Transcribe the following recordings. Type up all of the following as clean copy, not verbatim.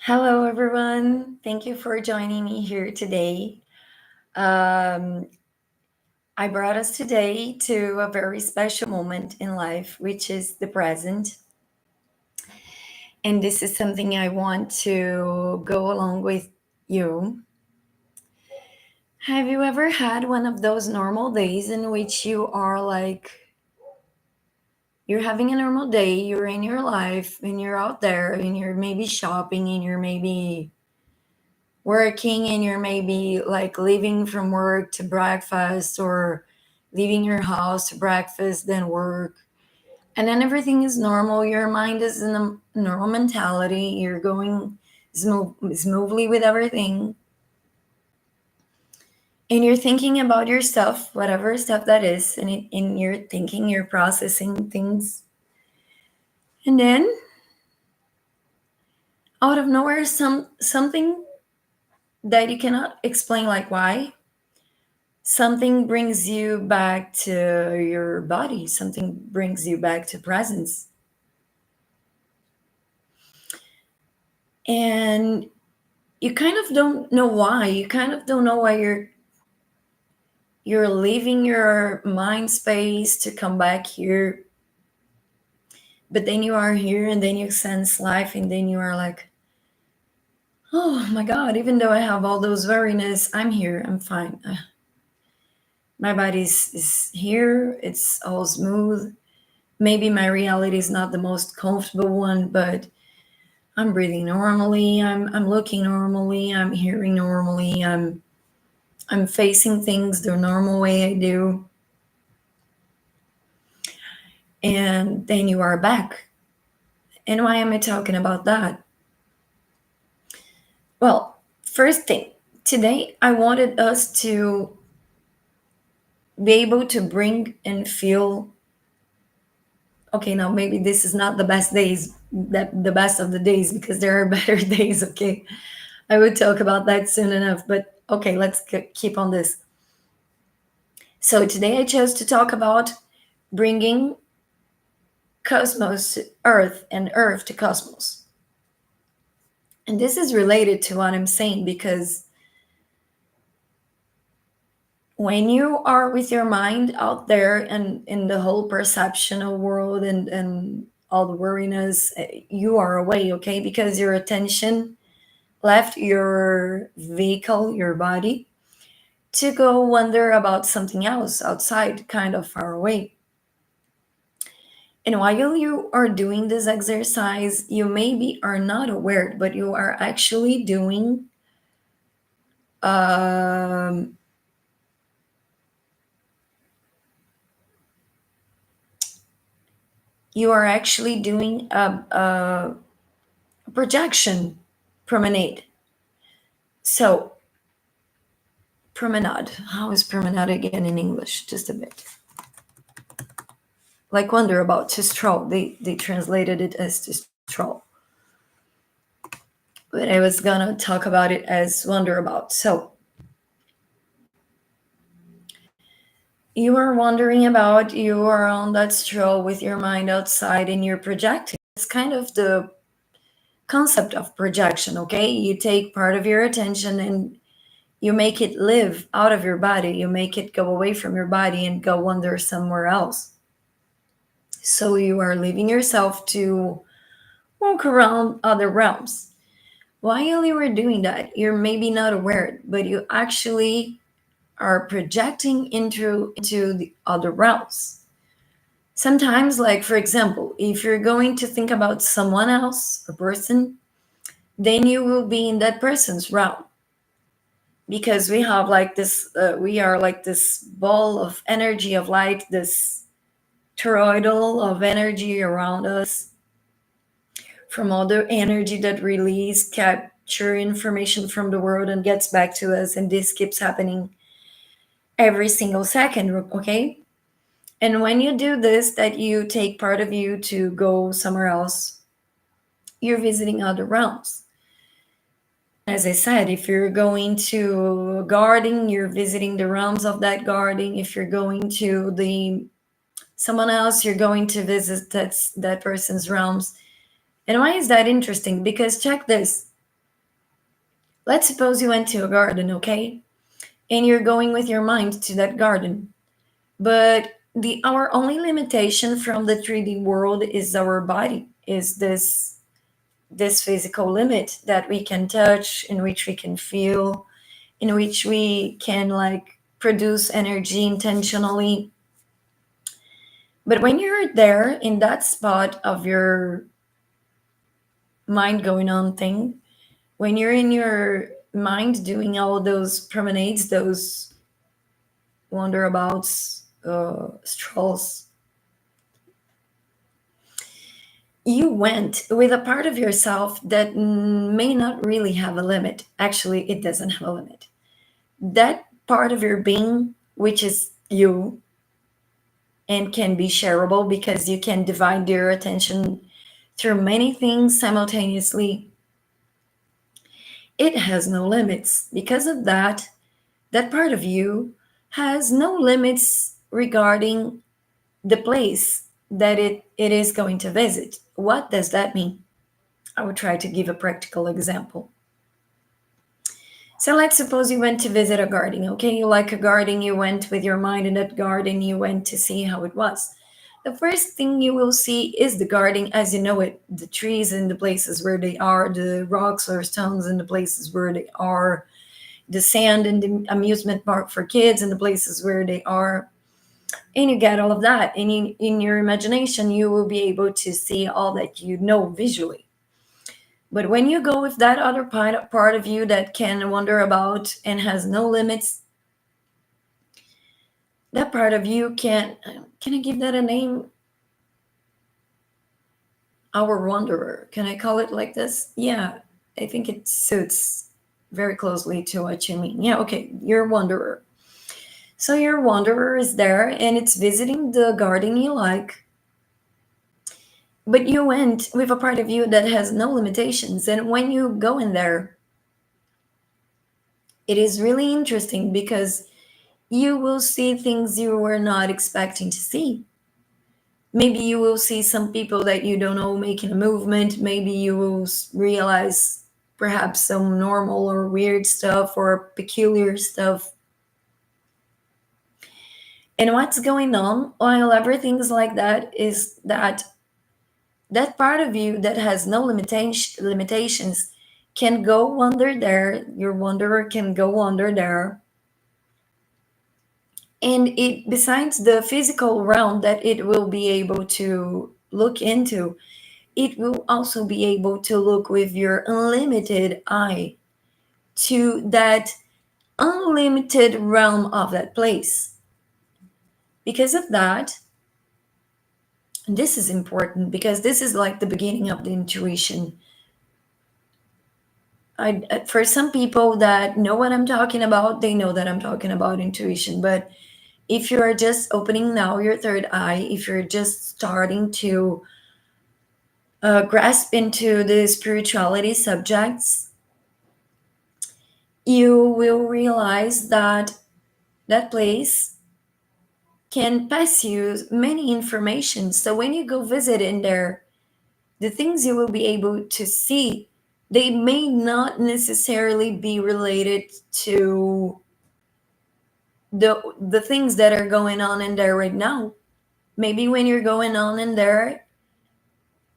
Hello, everyone. Thank you for joining me here today. Um, I brought us today to a very special moment in life, which is the present. And this is something I want to go along with you. Have you ever had one of those normal days in which you are like, you're having a normal day, you're in your life, and you're out there, and you're maybe shopping, and you're maybe working and you're maybe like leaving from work to breakfast or leaving your house to breakfast then work, and then everything is normal, your mind is in a normal mentality, you're going smoothly with everything, and you're thinking about your stuff, whatever stuff that is, and in your thinking you're processing things, and then out of nowhere something that you cannot explain like why, something brings you back to your body, something brings you back to presence, and you kind of don't know why, you're leaving your mind space to come back here, but then you are here and then you sense life and then you are like, oh my god, even though I have all those weariness, I'm here, I'm fine. My body is here, it's all smooth. Maybe my reality is not the most comfortable one, but I'm breathing normally. I'm looking normally. I'm hearing normally. I'm facing things the normal way I do. And then you are back. And why am I talking about that? Well, first thing, today I wanted us to be able to bring and feel, okay, now maybe this is not the best days, that the best of the days, because there are better days, okay? I would talk about that soon enough, but okay, let's keep on this. So today I chose to talk about bringing cosmos to earth and earth to cosmos. And this is related to what I'm saying because when you are with your mind out there and in the whole perceptional world and all the worriness, you are away, okay? Because your attention left your vehicle, your body, to go wonder about something else outside, kind of far away. And while you are doing this exercise, you maybe are not aware, but you are actually doing um, a projection promenade. So promenade. How is promenade again in English? Just a bit. Like wonder about, to stroll. They translated it as to stroll. But I was gonna talk about it as wonder about. So you are wondering about, you are on that stroll with your mind outside and you're projecting. It's kind of the concept of projection, okay? You take part of your attention and you make it live out of your body, you make it go away from your body and go wander somewhere else. So you are leaving yourself to walk around other realms. While you are doing that, you're maybe not aware, but you actually are projecting into the other realms. Sometimes, like for example, if you're going to think about someone else, a person, then you will be in that person's realm, because we have like this, we are like this ball of energy of light, this toroidal of energy around us, from all the energy that release, capture information from the world and gets back to us, and this keeps happening every single second, okay? And when you do this, that you take part of you to go somewhere else, you're visiting other realms. As I said, if you're going to a garden, you're visiting the realms of that garden. If you're going to the someone else, you're going to visit that person's realms. And why is that interesting? Because check this. Let's suppose you went to a garden, okay? And you're going with your mind to that garden. But the our only limitation from the 3D world is our body, is this physical limit that we can touch, in which we can feel, in which we can like produce energy intentionally. But when you're there in that spot of your mind going on thing, when you're in your mind doing all those promenades, those wanderabouts, strolls, you went with a part of yourself that may not really have a limit. Actually, it doesn't have a limit. That part of your being, which is you and can be shareable because you can divide your attention through many things simultaneously, it has no limits. Because of that, that part of you has no limits regarding the place that it is going to visit. What does that mean? I would try to give a practical example. So let's suppose you went to visit a garden, okay? You like a garden, you went with your mind in that garden, you went to see how it was. The first thing you will see is the garden as you know it, the trees in the places where they are, the rocks or stones in the places where they are, the sand in the amusement park for kids in the places where they are. And you get all of that. And in your imagination, you will be able to see all that you know visually. But when you go with that other part of you that can wander about and has no limits, that part of you can I give that a name? Our wanderer. Can I call it like this? Yeah, I think it suits very closely to what you mean. Yeah, okay, your wanderer. So your wanderer is there and it's visiting the garden you like, but you went with a part of you that has no limitations. And when you go in there, it is really interesting because you will see things you were not expecting to see. Maybe you will see some people that you don't know making a movement. Maybe you will realize perhaps some normal or weird stuff or peculiar stuff. And what's going on while everything's like that is that that part of you that has no limitations can go under there. Your wanderer can go under there, and it, besides the physical realm that it will be able to look into, it will also be able to look with your unlimited eye to that unlimited realm of that place. Because of that, this is important because this is like the beginning of the intuition. For some people that know what I'm talking about, they know that I'm talking about intuition. But if you are just opening now your third eye, if you're just starting to grasp into the spirituality subjects, you will realize that that place can pass you many information. So when you go visit in there, the things you will be able to see, they may not necessarily be related to the things that are going on in there right now. Maybe when you're going on in there,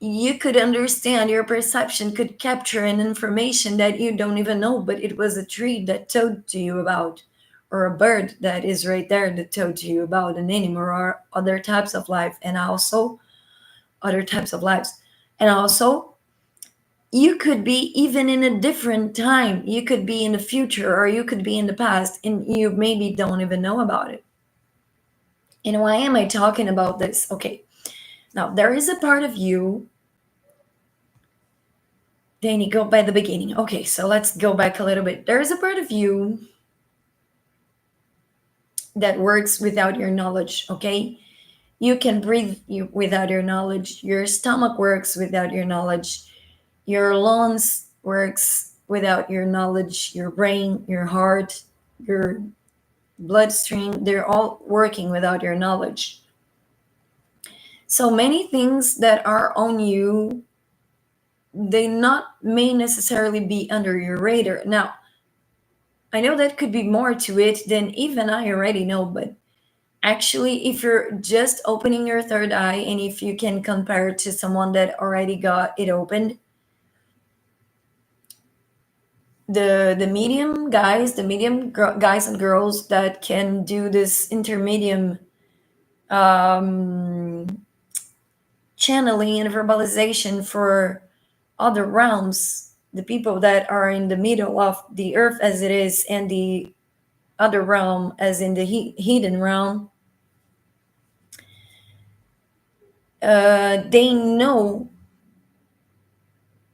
you could understand, your perception could capture an information that you don't even know, but it was a tree that told to you about, or a bird that is right there that told to you about an animal or other types of life, and also other types of lives. And also, you could be even in a different time. You could be in the future or you could be in the past, and you maybe don't even know about it. And why am I talking about this? Okay, now there is a part of you. Danny, go by the beginning. Okay, so let's go back a little bit. There is a part of you that works without your knowledge, okay? You can breathe without your knowledge. Your stomach works without your knowledge. Your lungs works without your knowledge. Your brain, your heart, your bloodstream, they're all working without your knowledge. So many things that are on you, they not may necessarily be under your radar. Now, I know that could be more to it than even I already know, but actually, if you're just opening your third eye and if you can compare it to someone that already got it opened, the medium guys, guys and girls that can do this intermedium um, channeling and verbalization for other realms, the people that are in the middle of the earth as it is and the other realm as in the hidden realm, they know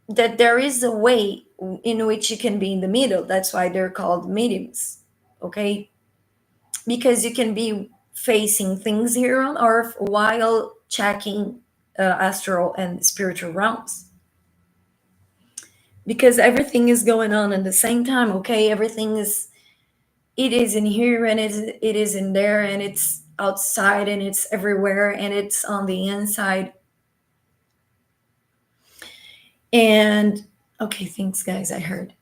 that there is a way in which you can be in the middle. That's why they're called mediums, okay? Because you can be facing things here on earth while checking astral and spiritual realms, because everything is going on at the same time, okay? Everything is, it is in here and it is in there and it's outside and it's everywhere and it's on the inside. And okay, thanks guys, I heard.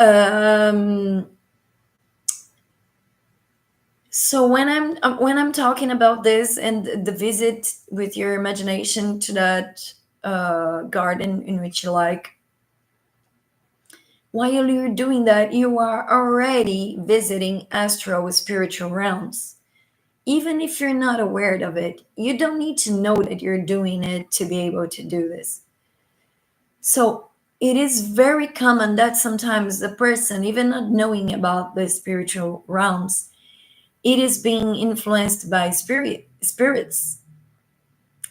um so when I'm talking about this and the visit with your imagination to that garden in which you like, while you're doing that, you are already visiting astral spiritual realms. Even if you're not aware of it, you don't need to know that you're doing it to be able to do this. So it is very common that sometimes the person, even not knowing about the spiritual realms, it is being influenced by spirits.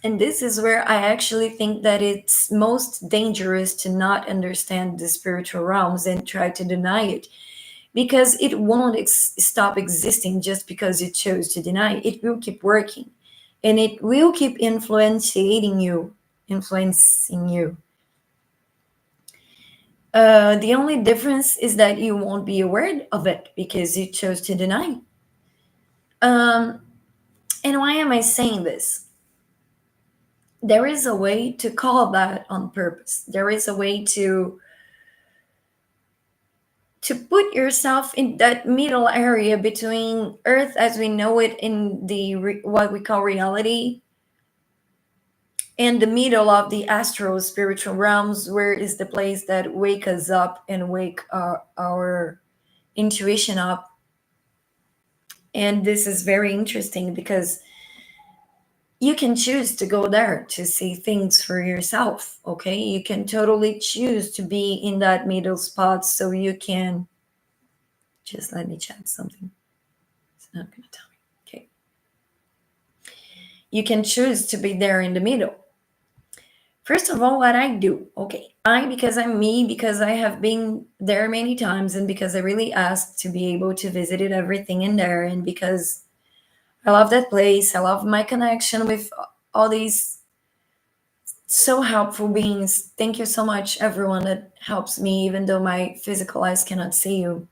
And this is where I actually think that it's most dangerous to not understand the spiritual realms and try to deny it, because it won't stop existing just because you chose to deny it. It will keep working and it will keep influencing you. The only difference is that you won't be aware of it because you chose to deny. Um, and why am I saying this? There is a way to call that on purpose. There is a way to put yourself in that middle area between Earth as we know it in the what we call reality, and the middle of the astral spiritual realms, where is the place that wake us up and wake our intuition up. And this is very interesting because you can choose to go there to see things for yourself, okay? You can totally choose to be in that middle spot, so you can just let me check something. It's not going to tell me. Okay. You can choose to be there in the middle. First of all, what I do, okay, because I'm me, because I have been there many times, and because I really asked to be able to visit it, everything in there, and because I love that place, I love my connection with all these so helpful beings. Thank you so much, everyone that helps me, even though my physical eyes cannot see you.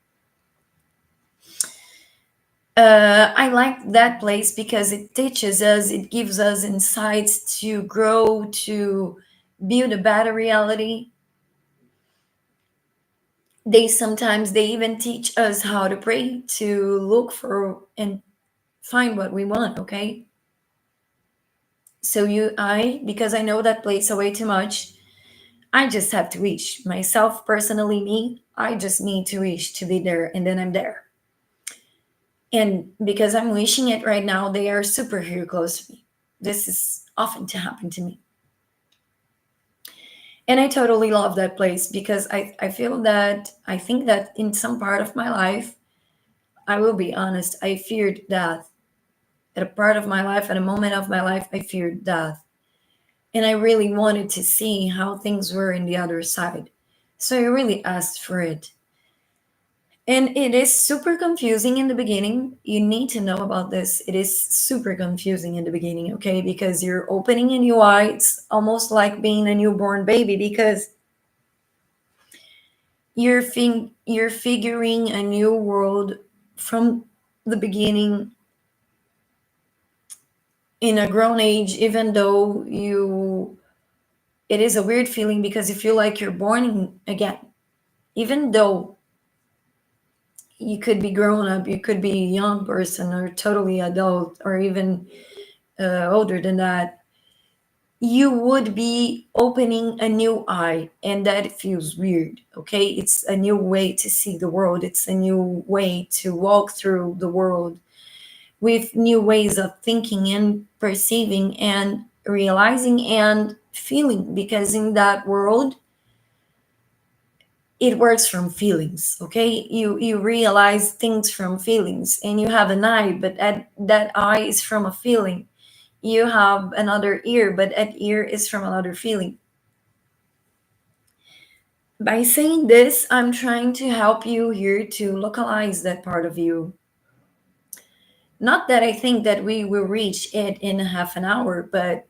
I like that place because it teaches us, it gives us insights to grow, to build a better reality. They even teach us how to pray, to look for and find what we want, okay? So because I know that place way too much, I just have to wish myself personally, me, I just need to wish to be there and then I'm there. And because I'm wishing it right now, they are super here close to me. This is often to happen to me. And I totally love that place because I feel that I think that in some part of my life, I will be honest, I feared death. At a part of my life, at a moment of my life, I feared death. And I really wanted to see how things were in the other side. So I really asked for it. And it is super confusing in the beginning. You need to know about this. It is super confusing in the beginning, okay? Because you're opening a new eye. It's almost like being a newborn baby because you're figuring a new world from the beginning in a grown age, even though it is a weird feeling because you feel like you're born again, even though you could be grown up, you could be a young person, or totally adult, or even older than that, you would be opening a new eye, and that feels weird. Okay, it's a new way to see the world, it's a new way to walk through the world with new ways of thinking and perceiving and realizing and feeling, because in that world it works from feelings. Okay, you realize things from feelings, and you have an eye, but that eye is from a feeling. You have another ear, but that ear is from another feeling. By saying this, I'm trying to help you here to localize that part of you. Not that I think that we will reach it in half an hour, but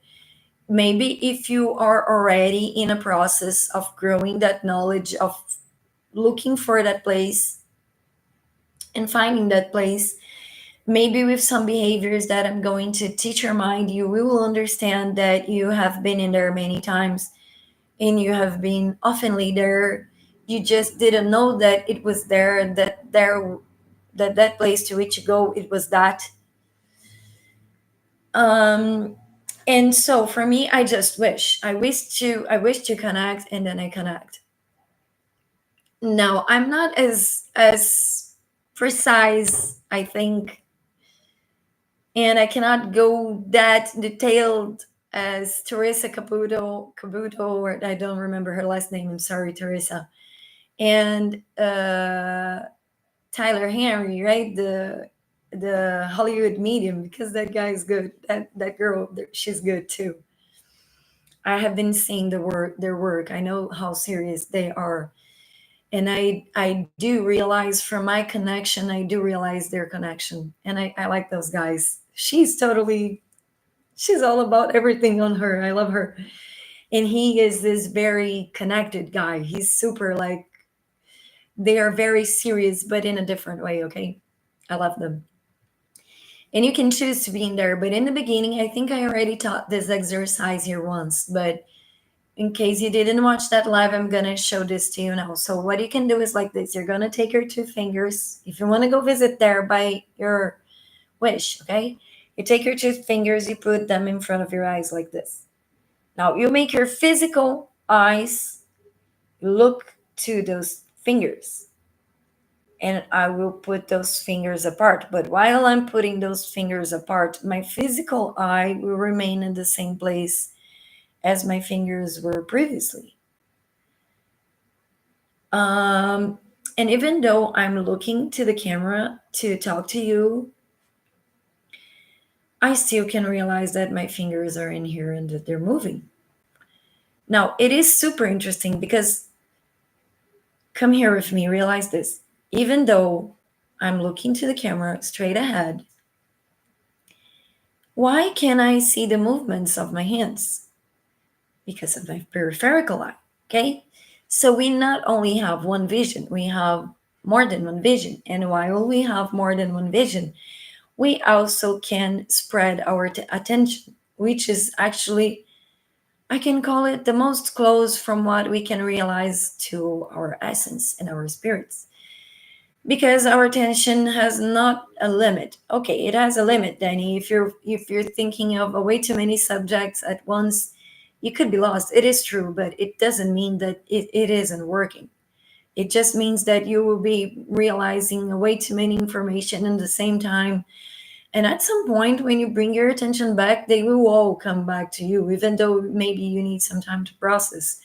maybe if you are already in a process of growing that knowledge, of looking for that place and finding that place, maybe with some behaviors that I'm going to teach your mind, you will understand that you have been in there many times, and you have been oftenly there. You just didn't know that it was there, that place to which you go, it was that. Um, and so for me, I just wish to connect, and then I connect. No, I'm not as precise, I think, and I cannot go that detailed as Teresa Caputo, or I don't remember her last name. I'm sorry, Teresa. And Tyler Henry, right? The Hollywood medium, because that guy is good. That girl, she's good too. I have been seeing their work. I know how serious they are, and I do realize from my connection, I do realize their connection, and I like those guys. She's all about everything on her. I love her, and he is this very connected guy. He's super, like, they are very serious, but in a different way. Okay, I love them. And you can choose to be in there, but in the beginning, I think I already taught this exercise here once, but in case you didn't watch that live, I'm gonna show this to you now. So what you can do is like this. You're gonna take your two fingers. If you want to go visit there by your wish, okay? You take your two fingers, you put them in front of your eyes like this. Now you make your physical eyes look to those fingers. And I will put those fingers apart. But while I'm putting those fingers apart, my physical eye will remain in the same place as my fingers were previously. Um, and even though I'm looking to the camera to talk to you, I still can realize that my fingers are in here and that they're moving. Now, it is super interesting because, come here with me, realize this. Even though I'm looking to the camera straight ahead, why can I see the movements of my hands? Because of my peripheral eye, okay? So we not only have one vision, we have more than one vision. And while we have more than one vision, we also can spread our attention, which is actually, I can call it the most close from what we can realize to our essence and our spirits. Because our attention has not a limit. Okay, it has a limit, Danny. If you're thinking of a way too many subjects at once, you could be lost. It is true, but it doesn't mean that it isn't working. It just means that you will be realizing a way too many information at the same time. And at some point, when you bring your attention back, they will all come back to you, even though maybe you need some time to process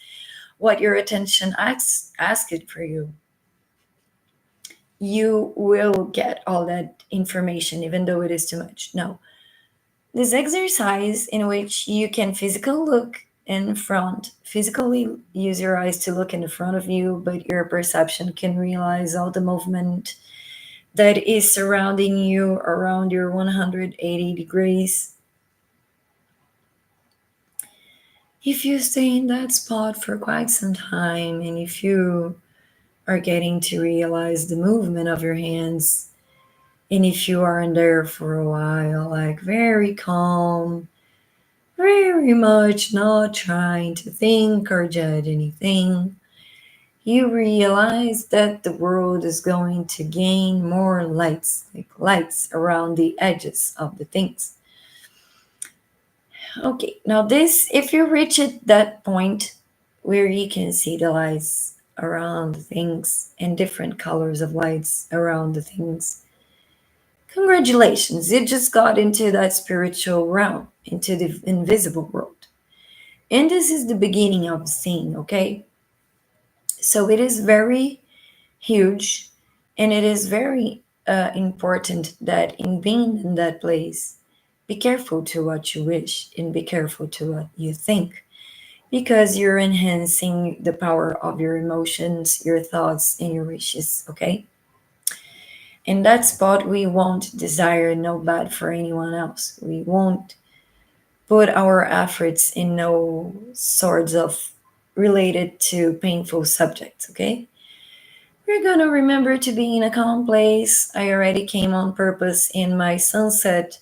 what your attention asked for you. You will get all that information, even though it is too much. No. This exercise in which you can physically look in front, physically use your eyes to look in the front of you, but your perception can realize all the movement that is surrounding you around your 180 degrees. If you stay in that spot for quite some time, and if you are getting to realize the movement of your hands, and if you are in there for a while, like very calm, very much not trying to think or judge anything, you realize that the world is going to gain more lights, like lights around the edges of the things. Okay, now this, if you reach at that point where you can see the lights around the things and different colors of lights around the things, congratulations, you just got into that spiritual realm, into the invisible world. And this is the beginning of seeing, okay? So it is very huge, and it is very important that in being in that place, be careful to what you wish and be careful to what you think, because you're enhancing the power of your emotions, your thoughts, and your wishes, okay? In that spot, we won't desire no bad for anyone else. We won't put our efforts in no sorts of related to painful subjects, okay? We're gonna remember to be in a calm place. I already came on purpose in my sunset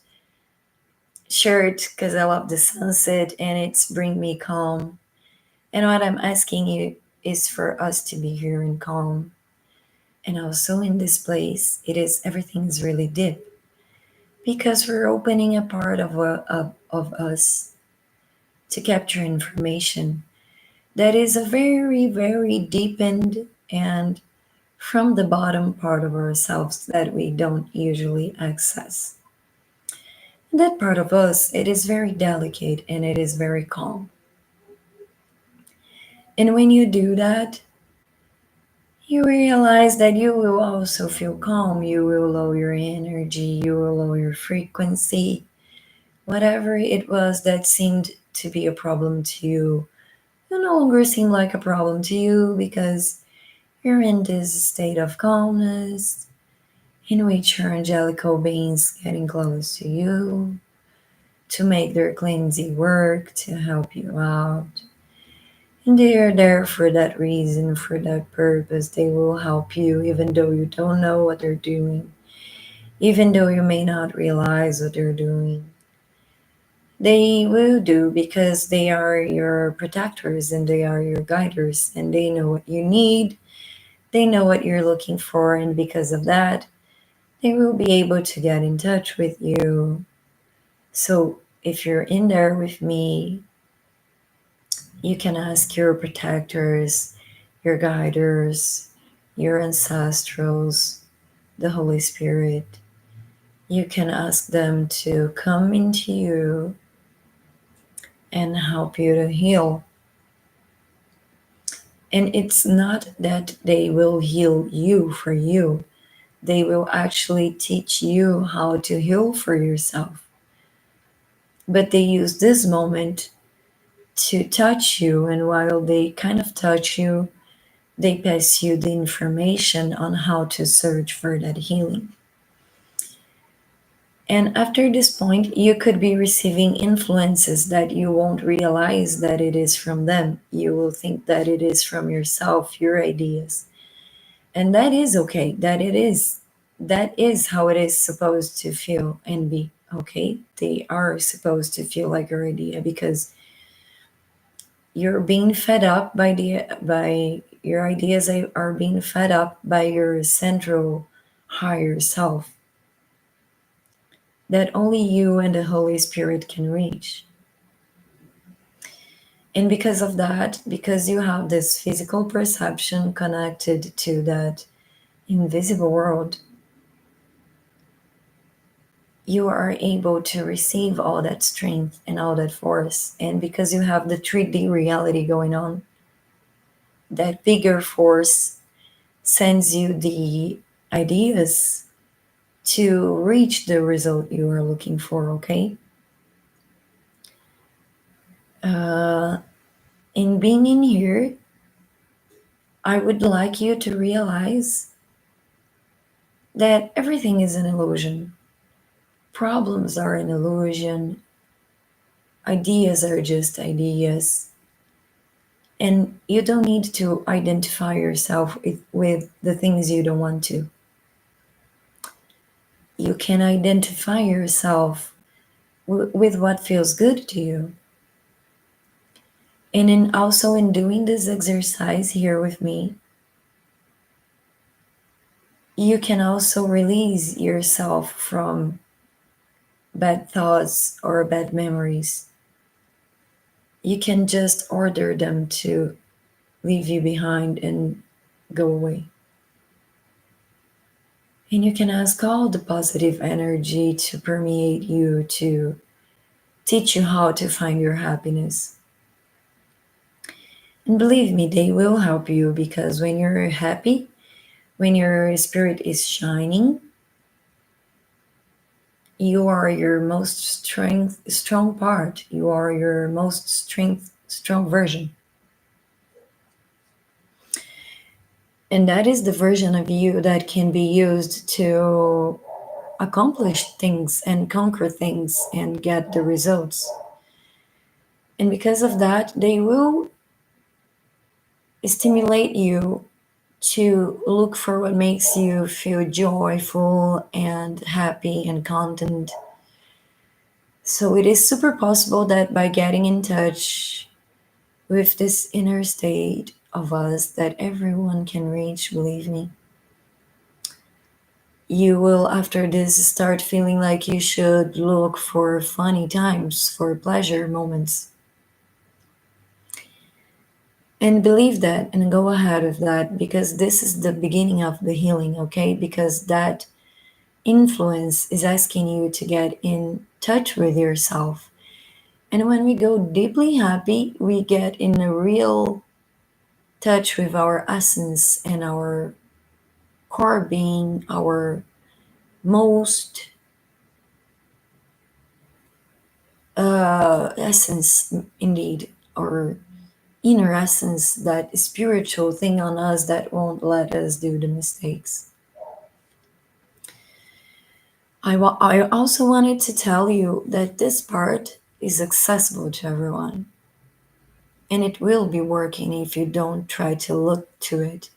shirt because I love the sunset and it's bring me calm. And what I'm asking you is for us to be here in calm. And also in this place, it is everything is really deep because we're opening a part of us to capture information that is a very, very deepened and from the bottom part of ourselves that we don't usually access. That part of us, it is very delicate and it is very calm. And when you do that, you realize that you will also feel calm. You will lower your energy, you will lower your frequency. Whatever it was that seemed to be a problem to you, will no longer seem like a problem to you because you're in this state of calmness in which your angelical beings getting close to you to make their cleansing work to help you out. And they are there for that reason, for that purpose. They will help you even though you don't know what they're doing, even though you may not realize what they're doing. They will do because they are your protectors and they are your guiders and they know what you need. They know what you're looking for, and because of that, they will be able to get in touch with you. So if you're in there with me, you can ask your protectors, your guiders, your ancestrals, the Holy Spirit. You can ask them to come into you and help you to heal. And it's not that they will heal you for you, they will actually teach you how to heal for yourself. But they use this moment to touch you, and while they kind of touch you, they pass you the information on how to search for that healing. And after this point, you could be receiving influences that you won't realize that it is from them. You will think that it is from yourself, your ideas. And that is okay. That is how it is supposed to feel and be. Okay? They are supposed to feel like your idea because you're being fed up by your ideas are being fed up by your central higher self that only you and the Holy Spirit can reach. And because of that, because you have this physical perception connected to that invisible world, you are able to receive all that strength and all that force. And because you have the 3D reality going on, that bigger force sends you the ideas to reach the result you are looking for, okay? Uh, in being in here, I would like you to realize that everything is an illusion. Problems are an illusion. Ideas are just ideas. And you don't need to identify yourself with the things you don't want to. You can identify yourself with what feels good to you. And also in doing this exercise here with me, You can also release yourself from bad thoughts or bad memories. You can just order them to leave you behind and go away. And you can ask all the positive energy to permeate you, to teach you how to find your happiness. And believe me, they will help you because when you're happy, when your spirit is shining, you are your most strong part. You are your most strong version. And that is the version of you that can be used to accomplish things and conquer things and get the results. And because of that, they will stimulate you to look for what makes you feel joyful and happy and content. So it is super possible that by getting in touch with this inner state of us that everyone can reach, believe me, you will after this start feeling like you should look for funny times, for pleasure moments. And believe that and go ahead with that because this is the beginning of the healing, okay? Because that influence is asking you to get in touch with yourself. And when we go deeply happy, we get in a real touch with our essence and our core being, our most essence, indeed, our inner essence, that spiritual thing on us that won't let us do the mistakes. I also wanted to tell you that this part is accessible to everyone, and it will be working if you don't try to look to it.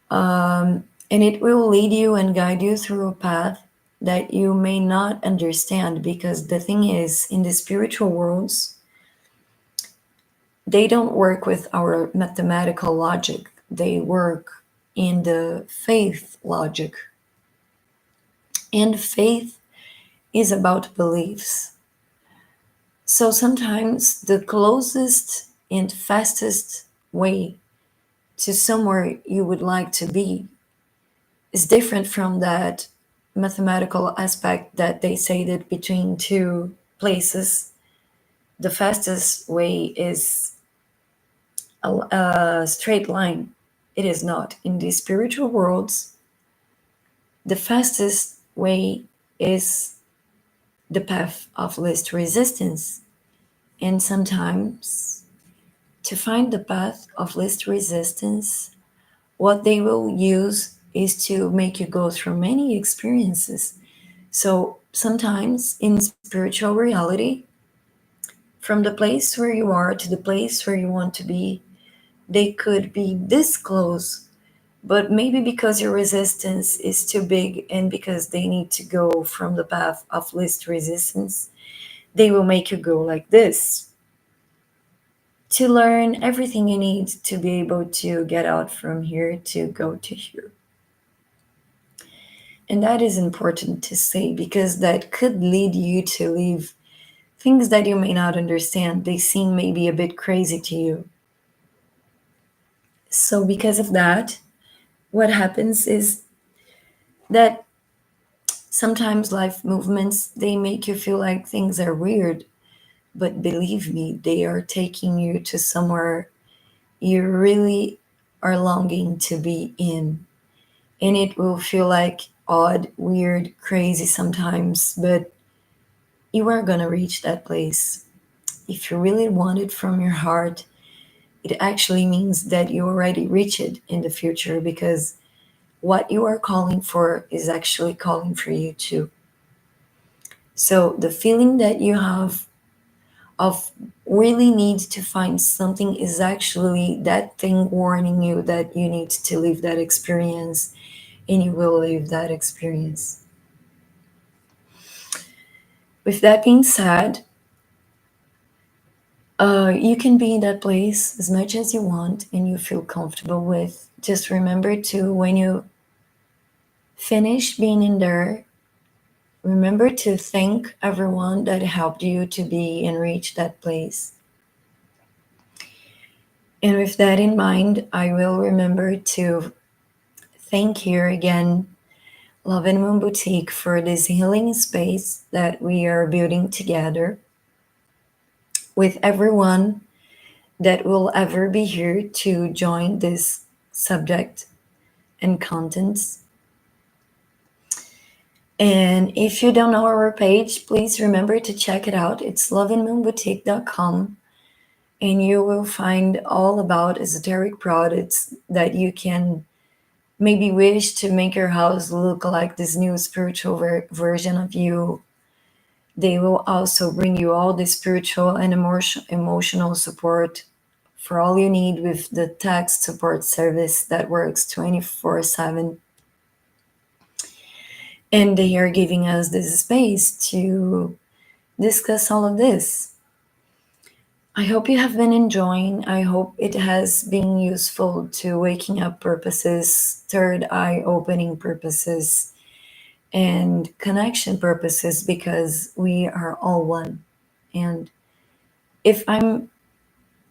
And it will lead you and guide you through a path that you may not understand because the thing is, in the spiritual worlds, they don't work with our mathematical logic, they work in the faith logic. And faith is about beliefs. So sometimes the closest and fastest way to somewhere you would like to be is different from that mathematical aspect that they say that between two places, the fastest way is a straight line. It is not. In the spiritual worlds, the fastest way is the path of least resistance. And sometimes, to find the path of least resistance, what they will use is to make you go through many experiences. So sometimes in spiritual reality, from the place where you are to the place where you want to be, they could be this close, but maybe because your resistance is too big and because they need to go from the path of least resistance, they will make you go like this to learn everything you need to be able to get out from here to go to here. And that is important to say because that could lead you to leave things that you may not understand. They seem maybe a bit crazy to you. So, because of that, what happens is that sometimes life movements they make you feel like things are weird, but believe me, they are taking you to somewhere you really are longing to be in. And it will feel like odd, weird, crazy sometimes, but you are going to reach that place. If you really want it from your heart, it actually means that you already reach it in the future because what you are calling for is actually calling for you too. So the feeling that you have of really need to find something is actually that thing warning you that you need to live that experience and you will live that experience. With that being said, You can be in that place as much as you want and you feel comfortable with. Just remember to, when you finish being in there, remember to thank everyone that helped you to be and reach that place. And with that in mind, I will remember to thank here again Love and Moon Boutique for this healing space that we are building together with everyone that will ever be here to join this subject and contents. And if you don't know our page, please remember to check it out. It's loveandmoonboutique.com, and you will find all about esoteric products that you can maybe wish to make your house look like this new spiritual version of you. They will also bring you all the spiritual and emotional support for all you need with the text support service that works 24/7. And they are giving us this space to discuss all of this. I hope you have been enjoying. I hope it has been useful to waking up purposes, third eye opening purposes, and connection purposes, because we are all one. And if I'm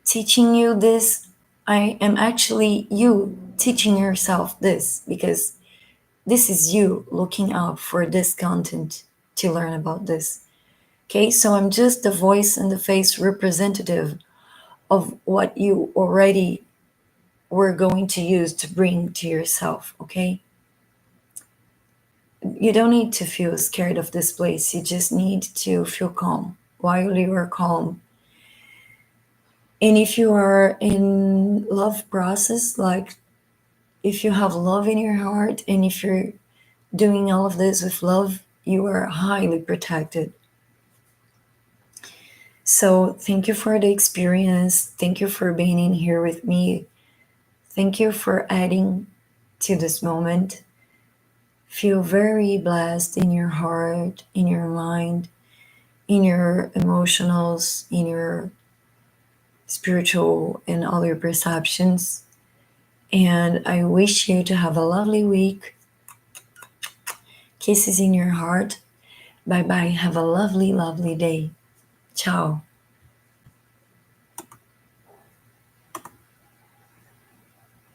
teaching you this, I am actually you teaching yourself this, because this is you looking out for this content to learn about this. Okay, so I'm just the voice and the face representative of what you already were going to use to bring to yourself. Okay, you don't need to feel scared of this place, you just need to feel calm. While you are calm, and if you are in love process, like if you have love in your heart, and if you're doing all of this with love, you are highly protected. So thank you for the experience, thank you for being in here with me, thank you for adding to this moment. Feel very blessed in your heart, in your mind, in your emotionals, in your spiritual and all your perceptions. And I wish you to have a lovely week. Kisses in your heart. Bye bye. Have a lovely, lovely day. Ciao.